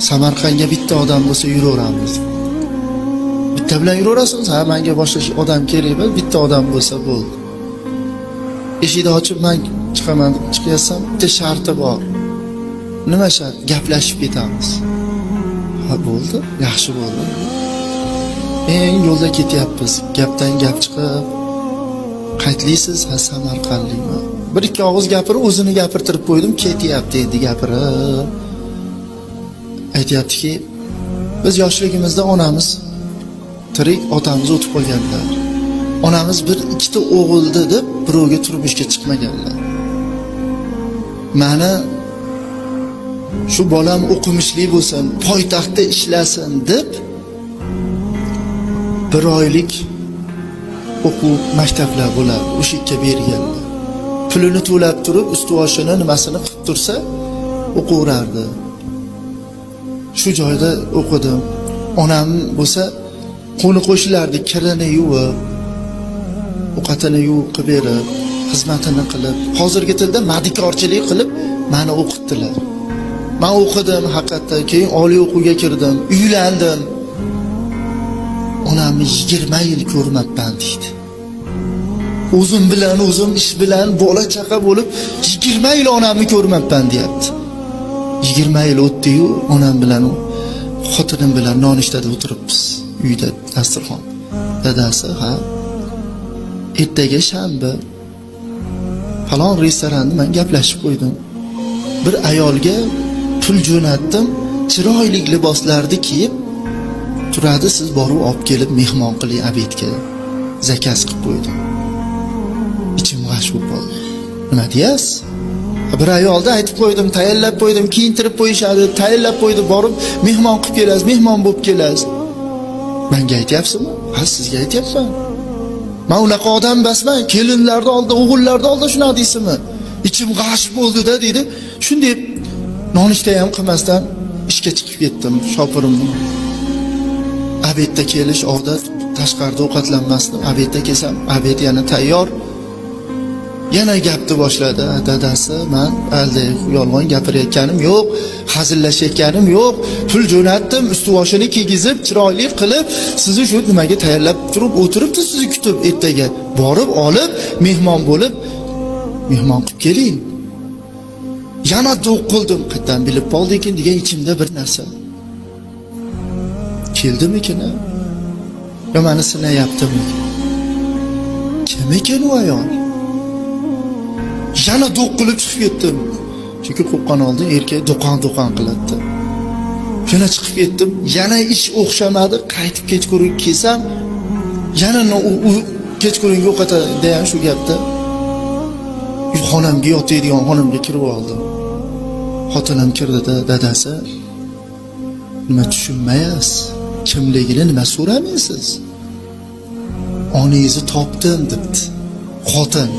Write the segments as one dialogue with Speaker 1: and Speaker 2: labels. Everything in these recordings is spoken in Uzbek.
Speaker 1: Samarqandga bitta odam bo'lsa yuraveramiz. Bitta bilan yuraverasangiz, ha menga boshqa odam kerak emas, bitta odam bo'lsa bo'ldi. Eshikni ochib men chiqaman deb chiqyapsam, bitta sharti bor. Nima shart? Gaplashib ketamiz. Ha bo'ldi, yaxshi bo'ldi. Yo'lda ketyapmiz. Gapdan gap chiqib, qaytlaysiz, ha Samarqandlikman. Bir ikki og'iz gapirib, o'zini gapirtirib qo'ydim, ketyapti endi gapirib. Aytayaptiki, biz yoshligimizda onamiz tirik, otamiz o'tib qolganlar. Onamiz bir ikkita o'g'ildi deb birovga turmushga chiqmaganlar. Meni shu bolam o'qimishli bo'lsin, poytaxtda ishlasin deb bir oylik o'quv maktablar bo'lar, o'sha yerga berganlar. Pulini to'lab turib, usti-boshini nimasini qilib tursa, o'qiverardi. Shu joyda o'qidim. Onam bo'lsa, qo'ni-qo'shnilarning kirini yuvib, ovqatini yuvib berib, xizmatini qilib, hozirgi tilda madikorchilik qilib meni o'qitdilar. Men o'qidim haqiqatda, keyin oliy o'quvga kirdim, uylandim. Onamni 20 yil ko'rmabman deydi. O'zim bilan o'zim ish bilan bola chaqa bo'lib 20 yil onamni ko'rmabman deyapti. 20 yil o'tdi-yu, onam bilan xotinim bilan nonushtada o'tiribmiz. Uyda dasturxon. Dadasi, ha, ertaga shanba. Falon restoranda men gaplashib qo'ydim. Bir ayolga pul jo'natdim, chiroyli liboslarni kiyib turadi, siz borib olib kelib mehmon qiling obedga. Zakaz qilib qo'ydim. Ichim g'ash bo'lib qoldi. Nima deyasiz? Bir ayolda aytib qo'ydim, tayyorlab qo'ydim, kiyintirib qo'yishadi, tayyorlab qo'ydi, borib mehmon qilib kelasiz, mehmon bo'lib kelasiz. Menga aytyapsizmi? Ha, sizga aytyapman. Men unaqa odam emasman, kelinlarning oldida, o'g'illarning oldida shunaqa deysizmi? Ichim g'ash bo'ldi-da dedi. Shunday nonushta ham qilmasdan ishga chiqib ketdim, shopirimni. Obedda kelish odat, tashqarida ovqatlanmasdim. Obedda kelsam, obed yana tayyor. Yana gapni boshladi. Dadasi, men alda yolg'on gapirayotganim yo'q, hazillashayotganim yo'q. Pul jo'natdim, usti-boshini kiygizib, chiroyli qilib, sizni shu nimaga tayyorlab turib o'tiribdi, sizni kutib, ertaga borib olib, mehmon bo'lib, mehmon qilib keling. Yana do'q qildim, qayerdan bilib qoldikin degan ichimda bir narsa. Keldimikin? Yo meni sinayaptimi? Kim ekan u ayol? Yana do'q qilib chiqib ketdim. Chunki qo'rqqan oldin erkak do'qon qiladi. Yana chiqib ketdim, yana ish o'xshamadi, qaytib kechqurun kelsam, yana u kechqurunga o'qatadi ham shu gapda. Xonamga yotadigan xonamga kirib oldim. Xotinim kirdi-da, dadasi, nima tushunmaysiz? Kimligini nima so'ramaysiz? Oningizni topdim debdi. Xotin,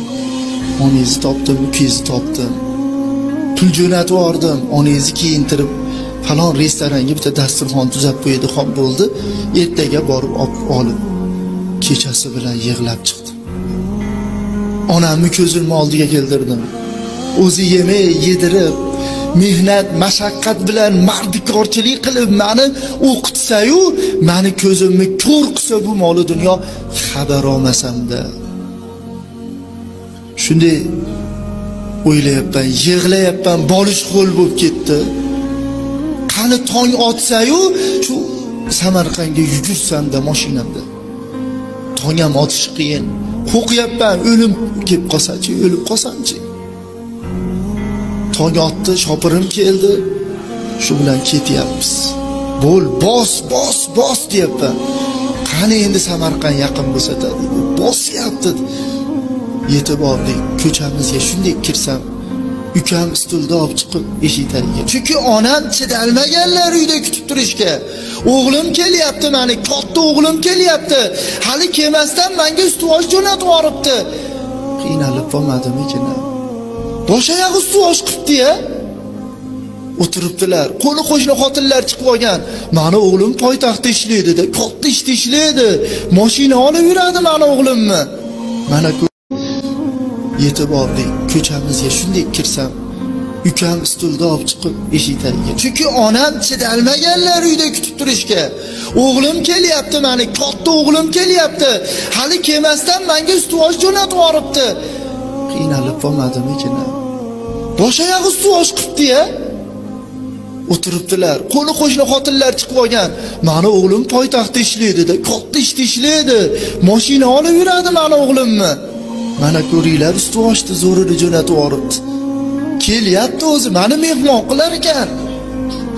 Speaker 1: oningizni topdim, ukangizni topdim. Pul jo'natib yubordim, oningizni kiyintirib, falon restoranga bitta dasturxon tuzab qo'yadigan bo'ldi. Ertaga borib olib, kechasi bilan yig'lab chiqdim. Onamni ko'zimni oldiga keltirdim. O'zi yemay, yedirib, mehnat, mashaqqat bilan mardikorchilik qilib meni o'qitsa-yu, meni ko'zimni ko'r qilsa bu mol dunyo xabar olmasam-da. Shunday o'ylayapman, yig'layapman, bolish qo'l bo'lib ketdi. Qani tong otsa-yu, shu Samarqandga yugursam-da mashinamda. Tong ham otish qiyin. Qo'rqyapman, o'lim kelib qolsa-chi, o'lib qolsam-chi. Tong otdi, shopirim keldi. Shu bilan ketyapmiz. Bo'l, bos deyapman. Qani endi Samarqand yaqin bo'lsa-da, bosyapti. Yetib oldik, ko'chamizga shunday kirsam, ukam stulda olib chiqib eshik tagiga. Chunki onam chidalmaganlar uyda kutib turishga. O'g'lim kelyapti, meni katta o'g'lim kelyapti. Hali kelmasdan menga usti-bosh jo'natib yuboribdi. Qiynalib qolmadimikin? Bosh-oyoq usti-bosh qilibdi-ya. O'tiribdilar. Qo'ni-qo'shni xotinlar chiqib olgan. Meni o'g'lim poytaxtda ishlaydi-da, katta ishda ishlaydi. Mashina olib yuradi meni o'g'limni. Mana yetib oldik, ko'chamizga shunday kirsam, ukam stulda olib chiqib eshik tagiga. Chunki onam chidalmaganlar uyda kutib turishga. O'g'lim kelyapti, meni katta o'g'lim kelyapti. Hali kelmasdan menga ustuvosh jo'natib yuboribdi. Qiynalib qolmadimikin? Bosh oyoq ustuvosh qilibdi-ya. O'tiribdilar. Qo'li qo'shni xotinlar chiqib olgan. Meni o'g'lim poytaxtda ishlaydi-da, katta ishda ishlaydi. Mashina olib yuradi meni o'g'limni. Mana ko'ringlar, ustuvoshni zo'rini jo'natib yuboribdi. Kelyapti o'zi, meni mehmon qilar ekan.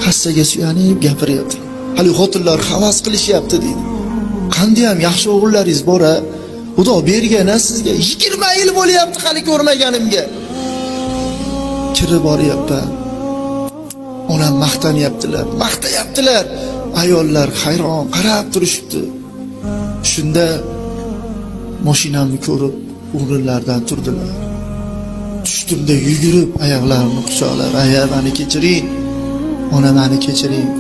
Speaker 1: Hassaga suyanib gapiryapti. Hali xotinlar havas qilishyapti deydi. Qanday ham yaxshi o'g'illaringiz bor-a? Xudo bergan-a sizga. 20 yil bo'lyapti hali ko'rmaganimga. Kirib boryapman. Onam maqtayaptilar. Ayollar hayron qarab turishibdi. Shunda mashinamni ko'rib, o'rinlardan turdilar. Tushtimda yugurib, oyoqlarimni quchoqlab, "Aya, meni kechiring. Ona, meni kechiring.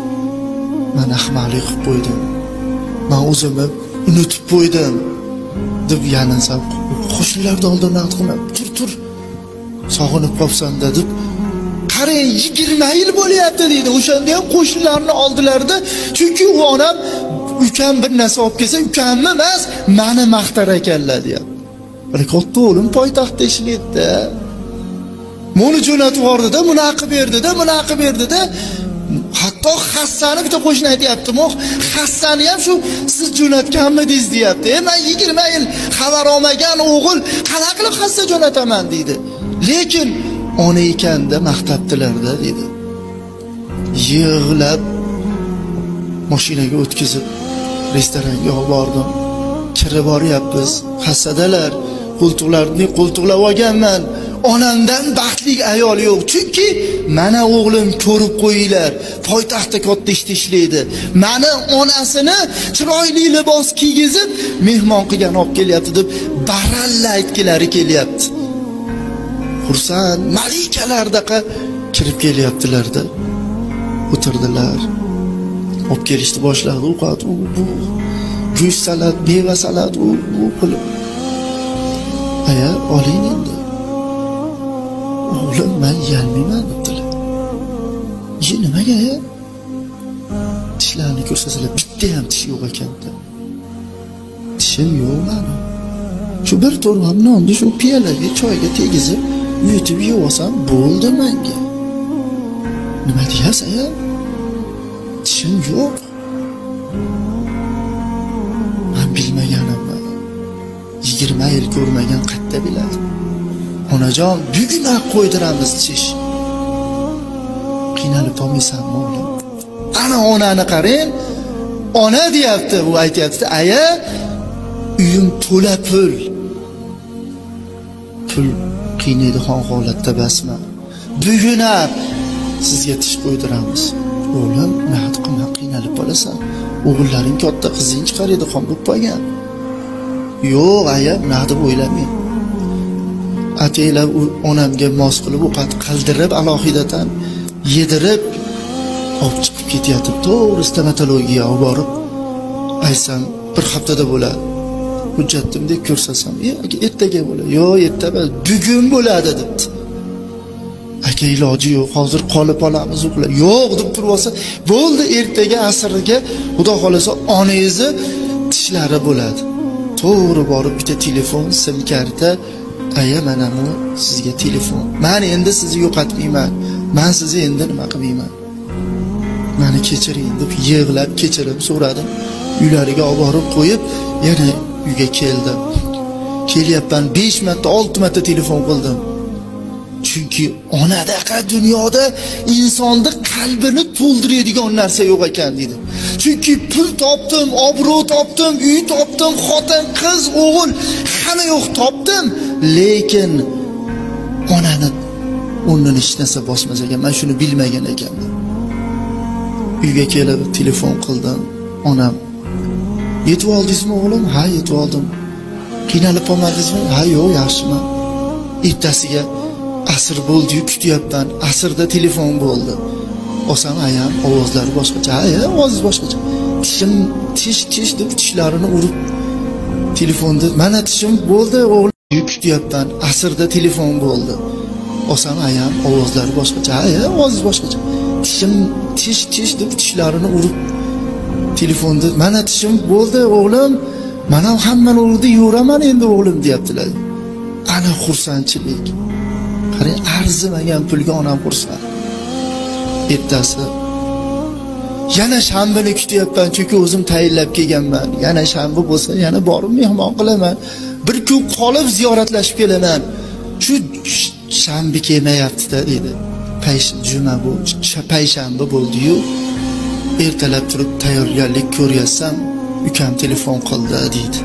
Speaker 1: Men ahmoqlik qilib qo'ydim. Men o'zimni unutib qo'ydim." deb yalinsam, qo'shnilarning oldida qilib, "Tur. Sog'inib qolsam-da" deb, "Qarang, 20 yil bo'lyapti" deydi. O'shanda ham qo'shnilarning oldilarida, chunki u onam ukam bir narsa olib kelsa, ukamni emas, meni maqtar ekanlar deyapti. Mana katta o'g'lim poytaxtda ishlaydi-da. Meni jo'natib yubordi-da, bunaqa berdi-da. Hatto Hassani bitta qo'shni aytayapti-mu, Hassani ham shu siz jo'natganmidingiz deyapti. Men 20 yil xabar olmagan o'g'il qanaqa qilib Hassa jo'nataman deydi. Lekin ona ekanda maqtabdilar-da dedi. Yig'lab mashinaga o'tkazib restoranga olib bordim. Kirib boryapmiz. Hassadalar, qo'ltiqlarni qo'ltiqlab olganman. Onamdan baxtli ayol yo'q. Chunki mana o'g'lim ko'rib qo'yinglar, poytaxtda katta ishda ishlaydi. Meni onasini chiroyli libos kiygizib mehmon qilgan olib kelyapti deb baralla aytgilari kelyapti. Xursand, malikalardaqa kirib kelyaptilar-da. O'tirdilar. Olib kelishni boshladi. Ovqat, bu go'sht salat, meva salat, u qilib. "Aya, oling endi." "O'g'lim, men yeyolmayman" dedilar. "Nimaga?" Tishlarni ko'rsasalar, bitta ham tish yo'q ekan-da. "Tishim yo'q meni. Shu bir to'rva nonni shu piyalaga choyga tegizib, yutib yeb olsam bo'ldi menga." "Nima deyapsiz, aya? Tishim yo'q." Men bilmaganimman. 20 yil ko'rmagan qayerda biladi? "Onajon, bugun ham qo'ydiramiz tish." Qiynalib qolmaysanmi o'g'lim? Ana onani qarang. Ona deyapti, u aytayapti, "Aya, uyim to'la pul. Pul qiynaydi holatda basma. Bugun ham sizga tish qo'ydiramiz." "O'g'lim, nahot qilma, qiynalib qolasan. O'g'illaring katta, qizing chiqaradi, qon bo'lib qolgan." "Yo'q, aya, nima deb o'ylamang. Ataylar onamga mos qilib ovqat qildirib, alohidatan yedirib olib chiqib ketyapti. To'g'ri stomatologiyaga olib borib, aytsam bir haftada bo'ladi. Hujjatimda ko'rsasam, ertaga bo'ladi." "Yo'q, erta emas, bugun bo'ladi" debdi. "Aka, iloji yo'q, hozir qolib olamiz ular." "Yo'q" deb turib olsa, "Bo'ldi, ertaga asrga Xudo xolasa onangizni tishlari bo'ladi." To'g'ri borib bitta telefon, sim karta, "Aya, mana bu sizga telefon. Men endi sizni yo'qotmayman. Men sizni endi nima qilmayman. Meni kechiring" deb yig'lab kechirim so'radim. Uylariga olib borib qo'yib, yana uyga keldim. Kelyapman 5 marta, 6 marta telefon qildim. Chunki onadaqa dunyoda insonni qalbini to'ldiradigan narsa yo'q ekan dedi. Chunki pul topdim, obro' topdim, uy topdim, xotin, qiz, o'g'il hamma yo'q topdim, lekin onani o'rnini hech narsa bosmas ekan. Men shuni bilmagan ekanman. Uyga kelib telefon qildim. Onam, "Yetib oldingizmi o'g'lim?" "Ha, yetib oldim." "Qiynalib qolmadingizmi?" "Ha, yo'q, yaxshiman." Ertasiga asr bo'ldi-yu, kutyapman. Asrda telefon bo'ldi. Osam ayam ovozlari boshqacha. "Ha, ovozingiz boshqacha." Tish deb tishlarini urib telefonda, "Mana tishim bo'ldi, o'g'lim." Kutyapman. Asrda telefon bo'ldi. olsam ayam ovozlari boshqacha, ovozi boshqacha. Tish deb tishlarini urib telefonda mana tishim bo'ldi o'g'lim, mana hammani urdi, yuraman endi o'g'lim deyaptilar. Ana xursandchilik. Qarang, arzimagan pulga onam xursand. Ertasi yana shanbani kutyapman, chunki o'zim tayinlab kelganman. Yana shanba bo'lsa, yana borib mehmon qilaman. Bir kun qolib ziyoratlashib kelaman. Shu shanba kelmayapti-da dedi. Juma bu, payshanba bo'ldi-yu. Ertalab turib tayyorgarlik ko'ryapsam, ukam telefon qildi dedi.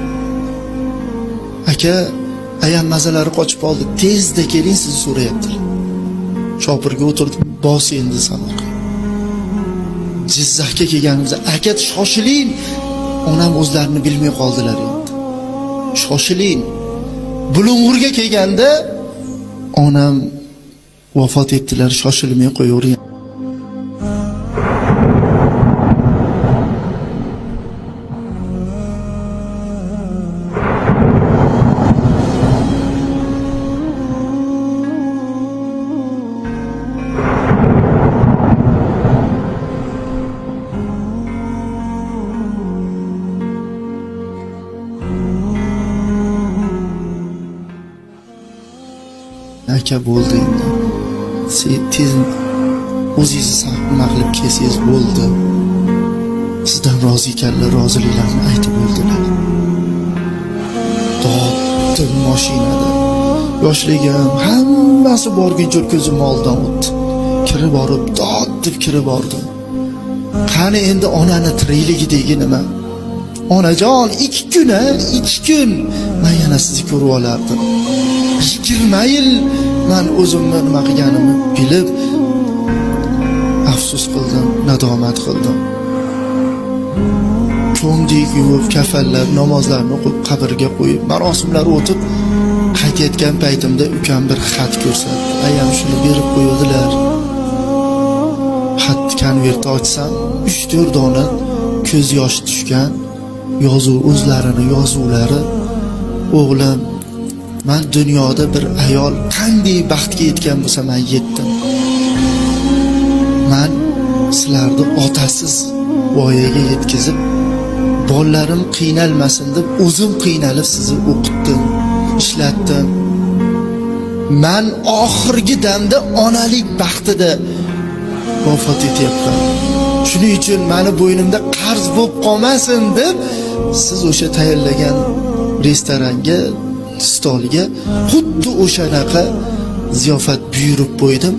Speaker 1: Aka, ayam mazalari qochib qoldi. Tezda keling, sizni so'rayaptilar. Shopirga o'tirdim, bos endi sanoq. Jizzaxga kelganimizda, aka shoshiling. Onam o'zlarini bilmay qoldilar endi. Shoshiling. Bulung'urga kelganda onam vafot etdilar, shoshilmay qo'yavering. Aka bo'ldi endi. Siz tez o'zingizni nima qilib kelsangiz bo'ldi. Sizdan rozi ekanlar, roziliklarini aytib bo'ldilar. Doddim mashinada. Yoshligim hammasi borguncha ko'zim oldidan o'tdi. Kirib borib, dodib kirib bordim. Qani endi onani tirikligidagi nima? Onajon, 2 kun men yana sizni ko'rib olardim. 20 yil men o'zimni nima qilganimni bilib afsus qildim, nadomat qildim. Ko'mdik, yuvib, kafallab, namozlarni o'qib, qabrga qo'yib, marosimlar o'tib qaytayotgan paytimda ukam bir xat ko'rsatdi. Ayam shuni berib qo'ydilar. Xat konvertni ochsam, 3-4 dona ko'z yosh tushgan yozuv, o'zlarini yozuvlari. O'g'lim, men dunyoda bir ayol qanday baxtga yetgan bo'lsa, men yetdim. Men sizlarni otasiz voyaga yetkazib, bolalarim qiynalmasin deb o'zim qiynalib sizni o'qitdim, ishlatdim. Men oxirgi damda onalik baxtida vafot etyapman. Shuning uchun meni bo'ynimda qarz bo'lib qolmasin deb siz o'sha tayyorlagan restoranga, stoliga xuddi o'shanaqa ziyofat buyurib qo'ydim.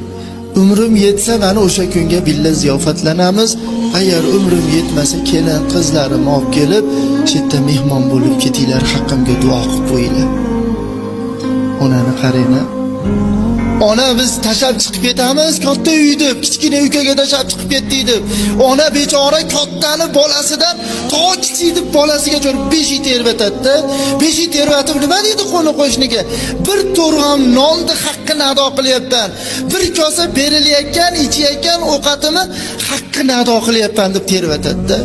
Speaker 1: Umrim yetsa mana o'sha kunga billa ziyofatlanamiz. Agar umrim yetmasa, kelin qizlarimni olib kelib, shu yerda mehmon bo'lib ketinglar, haqqimga duo qilib qo'yinglar. Onani qarayna. Ona biz tashab chiqib ketamiz, katta uyda, kichkina ukaga tashab chiqib ketdik deb. Ona bechora kattani bolasidan to kichik deb bolasiga jo'r beshi terbatadi. Beshi terbatib nima deydi qo'ni qo'shniga? Bir to'rg'am nonni haqqini ado qilyapman. Bir kosa berilayotgan, ichayotgan ovqatimni haqqini ado qilyapman deb terbatadi.